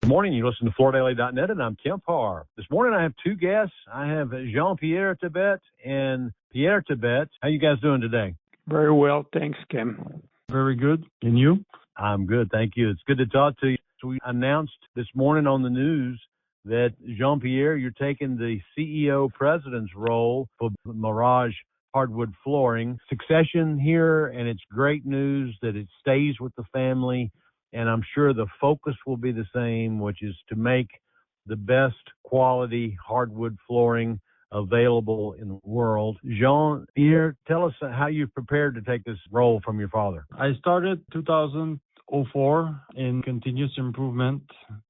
Good morning. You listen to FloorDaily.net, and I'm Kemp Harr. This morning I have two guests. I have Jean-Pierre Thabet and Pierre Thabet. How you guys doing today? Very well, thanks, Kim. Very good. And you? I'm good, thank you. It's good to talk to you. So we announced this morning on the news that, Jean-Pierre, you're taking the CEO president's role for Mirage Hardwood Flooring. Succession here, and it's great news that it stays with the family. And I'm sure the focus will be the same, which is to make the best quality hardwood flooring available in the world. Jean-Pierre, tell us how you prepared to take this role from your father. I started 2004 in continuous improvement,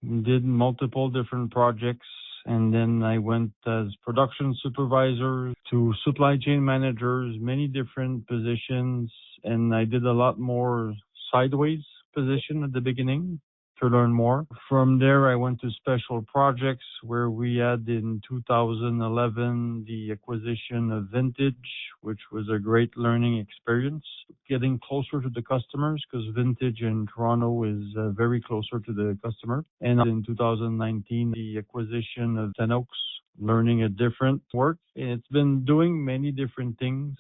did multiple different projects, and then I went as production supervisor to supply chain managers, many different positions, and I did a lot more sideways position at the beginning to learn more. From there, I went to special projects where we had in 2011 the acquisition of Vintage, which was a great learning experience, getting closer to the customers because Vintage in Toronto is very closer to the customer. And in 2019, the acquisition of Ten Oaks, learning a different work. And it's been doing many different things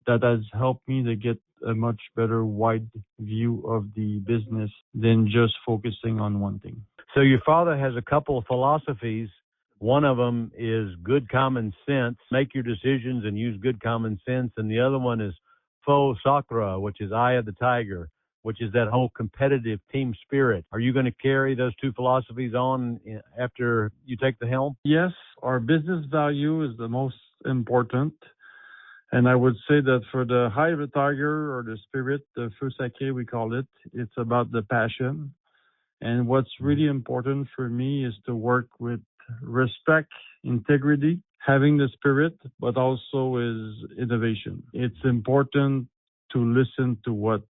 that has helped me to get a much better wide view of the business than just focusing on one thing. So your father has a couple of philosophies. One of them is good common sense, make your decisions and use good common sense. And the other one is faux sacre, which is eye of the tiger, which is that whole competitive team spirit. Are you going to carry those two philosophies on after you take the helm? Yes, our business value is the most important. And I would say that for the high of the tiger or the spirit, the feu sacré we call it, it's about the passion. And what's really important for me is to work with respect, integrity, having the spirit, but also is innovation. It's important to listen to what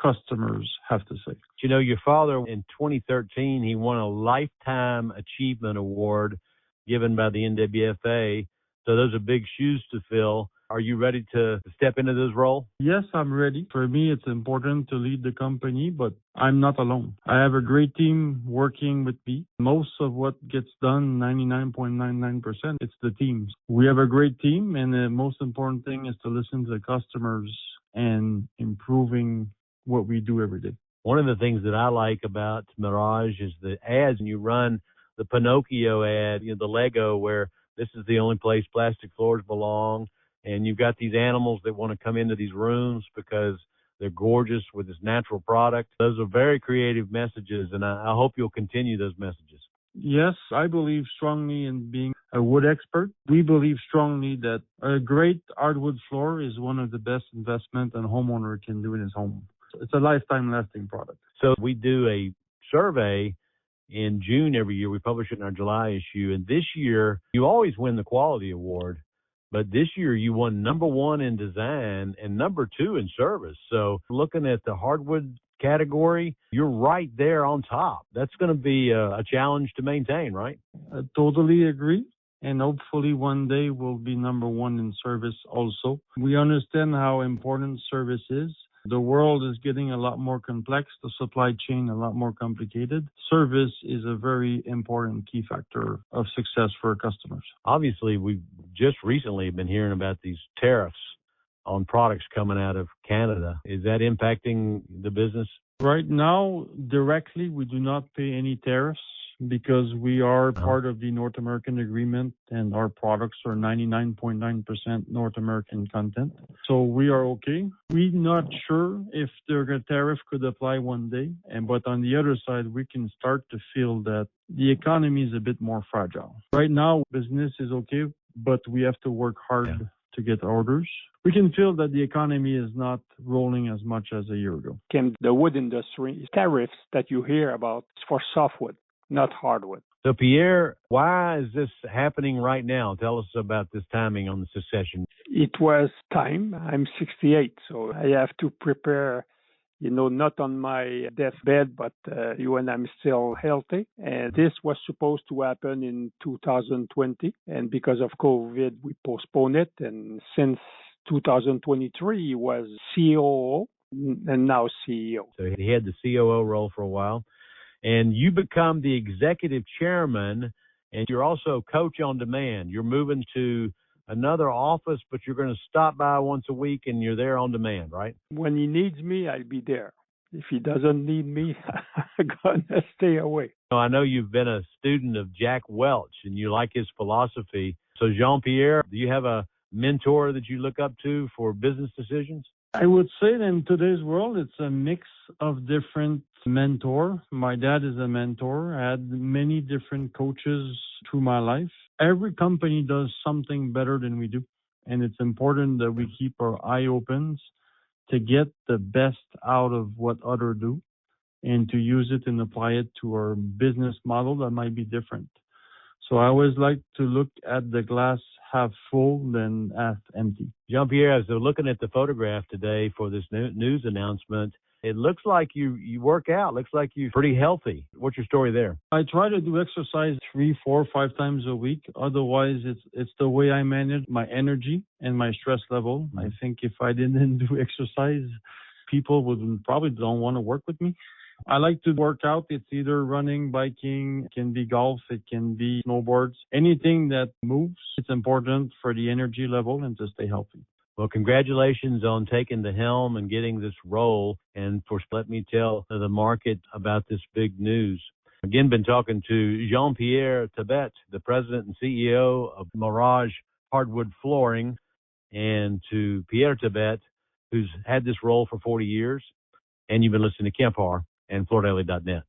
customers have to say. You know, your father in 2013, he won a Lifetime Achievement Award given by the NWFA. So those are big shoes to fill. Are you ready to step into this role? Yes, I'm ready. For me, it's important to lead the company, but I'm not alone. I have a great team working with me. Most of what gets done, 99.99%, it's the teams. We have a great team, and the most important thing is to listen to the customers and improving what we do every day. One of the things that I like about Mirage is the ads, and you run the Pinocchio ad, the Lego, where this is the only place plastic floors belong. And you've got these animals that want to come into these rooms because they're gorgeous with this natural product. Those are very creative messages, and I hope you'll continue those messages. Yes, I believe strongly in being a wood expert. We believe strongly that a great hardwood floor is one of the best investments a homeowner can do in his home. It's a lifetime lasting product. So we do a survey in June every year. We publish it in our July issue. And this year, you always win the quality award. But this year, you won number one in design and number two in service. So looking at the hardwood category, you're right there on top. That's going to be a challenge to maintain, right? I totally agree. And hopefully one day we'll be number one in service also. We understand how important service is. The world is getting a lot more complex, the supply chain a lot more complicated. Service is a very important key factor of success for customers. Obviously, we've just recently been hearing about these tariffs on products coming out of Canada. Is that impacting the business? Right now, directly, we do not pay any tariffs because we are part of the North American agreement and our products are 99.9% North American content. So we are okay. We're not sure if the tariff could apply one day. But on the other side, we can start to feel that the economy is a bit more fragile. Right now, business is okay, but we have to work hard to get orders. We can feel that the economy is not rolling as much as a year ago. Kim, the wood industry tariffs that you hear about is for softwood, not hardwood. So, Pierre, why is this happening right now? Tell us about this timing on the succession. It was time. I'm 68, so I have to prepare, not on my deathbed, but when I'm still healthy. And this was supposed to happen in 2020. And because of COVID, we postponed it. And since 2023, he was COO and now CEO. So he had the COO role for a while. and you become the executive chairman, and you're also coach on demand. You're moving to another office, but you're going to stop by once a week, and you're there on demand, right? When he needs me, I'll be there. If he doesn't need me, I'm going to stay away. I know you've been a student of Jack Welch, and you like his philosophy. So, Jean-Pierre, do you have a mentor that you look up to for business decisions? I would say that in today's world, it's a mix of different mentors. My dad is a mentor. I had many different coaches through my life. Every company does something better than we do. And it's important that we keep our eye open to get the best out of what others do and to use it and apply it to our business model that might be different. So I always like to look at the glass half full than half empty. Jean-Pierre, as they're looking at the photograph today for this news announcement, it looks like you work out. Looks like you're pretty healthy. What's your story there? I try to do exercise 3, 4, 5 times a week. Otherwise, it's the way I manage my energy and my stress level. Mm-hmm. I think if I didn't do exercise, people would probably don't want to work with me. I like to work out. It's either running, biking, it can be golf, it can be snowboards. Anything that moves, it's important for the energy level and to stay healthy. Well, congratulations on taking the helm and getting this role. And for let me tell the market about this big news. Again, been talking to Jean-Pierre Thabet, the president and CEO of Mirage Hardwood Flooring, and to Pierre Thabet, who's had this role for 40 years. And you've been listening to Kemp Harr and FloorDaily.net.